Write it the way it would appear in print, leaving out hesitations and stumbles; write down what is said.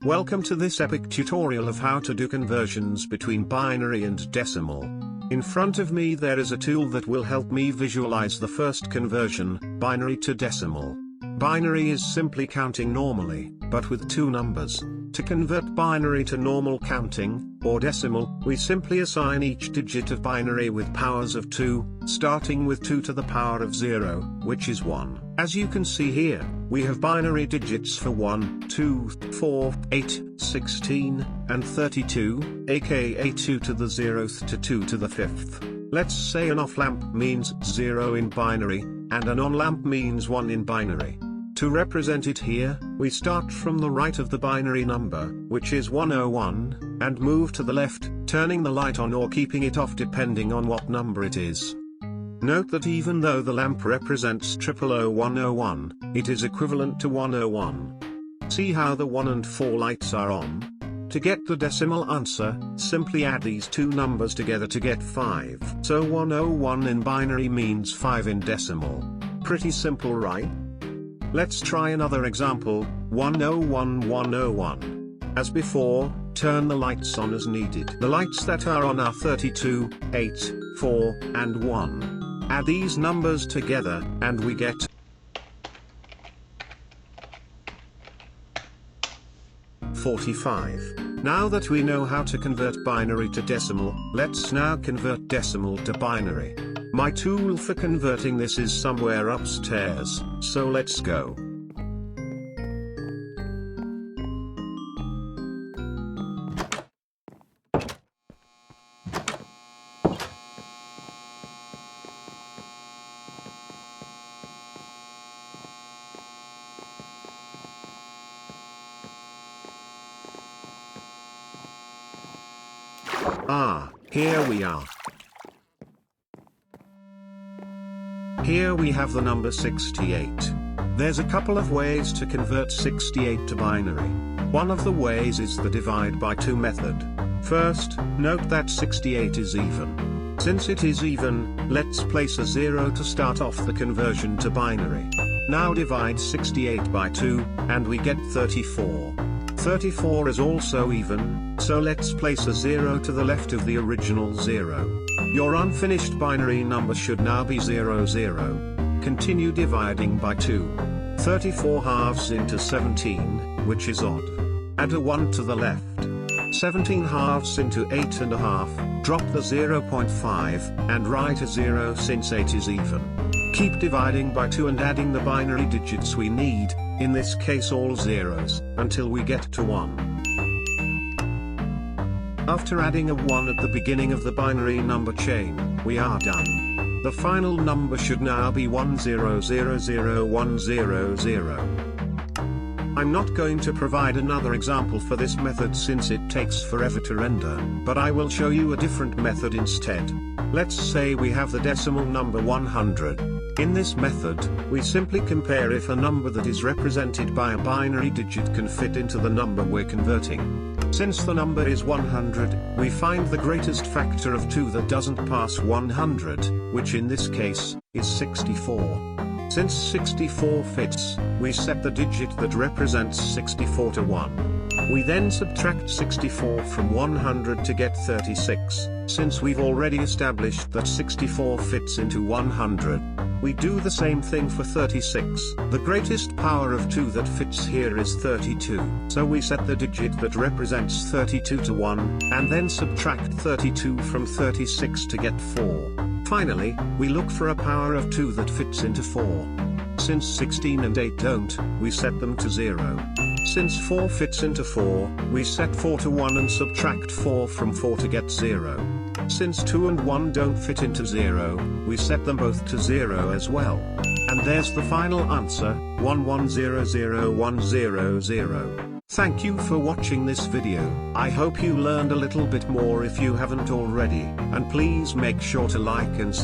Welcome to this epic tutorial of how to do conversions between binary and decimal. In front of me there is a tool that will help me visualize the first conversion, binary to decimal. Binary is simply counting normally, but with two numbers. To convert binary to normal counting, or decimal, we simply assign each digit of binary with powers of 2, starting with 2 to the power of 0, which is 1. As you can see here, we have binary digits for 1, 2, 4, 8, 16, and 32, aka 2 to the 0th to 2 to the 5th. Let's say an off lamp means 0 in binary, and an on lamp means 1 in binary. To represent it here, we start from the right of the binary number, which is 101, and move to the left, turning the light on or keeping it off depending on what number it is. Note that even though the lamp represents 000101, it is equivalent to 101. See how the 1 and 4 lights are on? To get the decimal answer, simply add these two numbers together to get 5. So 101 in binary means 5 in decimal. Pretty simple, right? Let's try another example, 101101. As before, turn the lights on as needed. The lights that are on are 32, 8, 4, and 1. Add these numbers together, and we get 45. Now that we know how to convert binary to decimal, let's now convert decimal to binary. My tool for converting this is somewhere upstairs, so let's go. Here we are. Here we have the number 68. There's a couple of ways to convert 68 to binary. One of the ways is the divide by 2 method. First, note that 68 is even. Since it is even, let's place a 0 to start off the conversion to binary. Now divide 68 by 2, and we get 34. 34 is also even, so let's place a 0 to the left of the original 0. Your unfinished binary number should now be 00. Continue dividing by 2. 34 halves into 17, which is odd. Add a 1 to the left. 17 halves into 8 and a half, drop the 0.5, and write a 0 since 8 is even. Keep dividing by 2 and adding the binary digits we need, in this case all zeros, until we get to 1. After adding a 1 at the beginning of the binary number chain, we are done. The final number should now be 1000100. I'm not going to provide another example for this method since it takes forever to render, but I will show you a different method instead. Let's say we have the decimal number 100. In this method, we simply compare if a number that is represented by a binary digit can fit into the number we're converting. Since the number is 100, we find the greatest factor of 2 that doesn't pass 100, which in this case, is 64. Since 64 fits, we set the digit that represents 64 to 1. We then subtract 64 from 100 to get 36, since we've already established that 64 fits into 100. We do the same thing for 36. The greatest power of 2 that fits here is 32, so we set the digit that represents 32 to 1, and then subtract 32 from 36 to get 4. Finally, we look for a power of 2 that fits into 4. Since 16 and 8 don't, we set them to 0. Since 4 fits into 4, we set 4 to 1 and subtract 4 from 4 to get 0. Since 2 and 1 don't fit into 0, we set them both to 0 as well. And there's the final answer, 1100100. Thank you for watching this video. I hope you learned a little bit more if you haven't already, and please make sure to like and subscribe.